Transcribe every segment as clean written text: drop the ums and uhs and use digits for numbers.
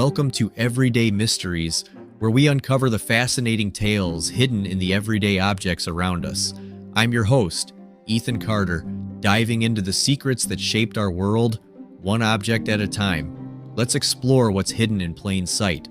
welcome to Everyday Mysteries, where we uncover the fascinating tales hidden in the everyday objects around us. I'm your host, Ethan Carter, diving into the secrets that shaped our world, one object at a time. Let's explore what's hidden in plain sight.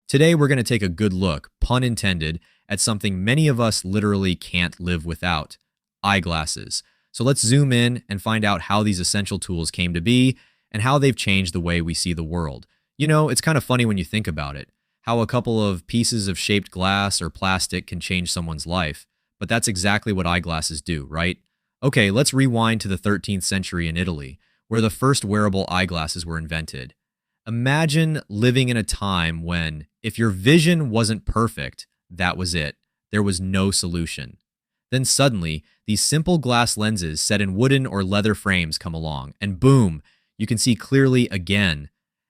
Today we're going to take a good look, pun intended, at something many of us literally can't live without: eyeglasses. So let's zoom in and find out how these essential tools came to be and how they've changed the way we see the world. You know, it's kind of funny when you think about it, how a couple of pieces of shaped glass or plastic can change someone's life. But that's exactly what eyeglasses do, right? Okay, let's rewind to the 13th century in Italy, where the first wearable eyeglasses were invented. Imagine living in a time when, if your vision wasn't perfect, that was it. There was no solution. Then suddenly, these simple glass lenses set in wooden or leather frames come along, and boom, you can see clearly again.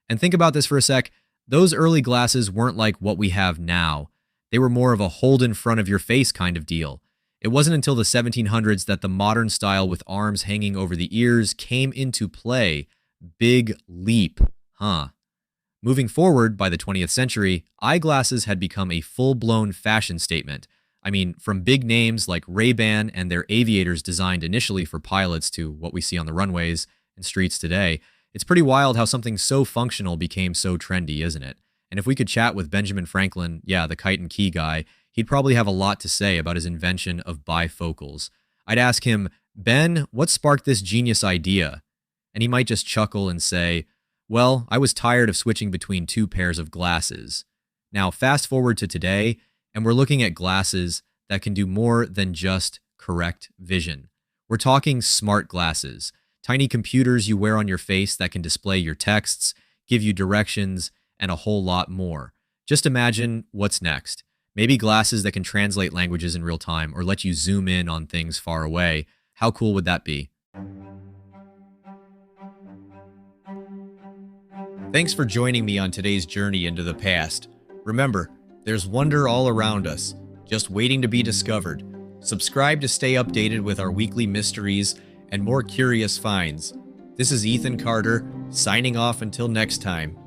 And think about this for a sec. Those early glasses weren't like what we have now. They were more of a hold in front of your face kind of deal. It wasn't until the 1700s that the modern style with arms hanging over the ears came into play. Big leap, huh? Moving forward, by the 20th century, eyeglasses had become a full-blown fashion statement. I mean, from big names like Ray-Ban and their aviators designed initially for pilots to what we see on the runways and streets today, it's pretty wild how something so functional became so trendy, isn't it? And if we could chat with Benjamin Franklin, the kite and key guy, he'd probably have a lot to say about his invention of bifocals. I'd ask him, "Ben, what sparked this genius idea?" And he might just chuckle and say, "Well, I was tired of switching between two pairs of glasses." Now, fast forward to today, and we're looking at glasses that can do more than just correct vision. We're talking smart glasses, tiny computers you wear on your face that can display your texts, give you directions, and a whole lot more. Just imagine what's next. Maybe glasses that can translate languages in real time or let you zoom in on things far away. How cool would that be? Thanks for joining me on today's journey into the past. Remember, there's wonder all around us, just waiting to be discovered. Subscribe to stay updated with our weekly mysteries and more curious finds. This is Ethan Carter, signing off until next time.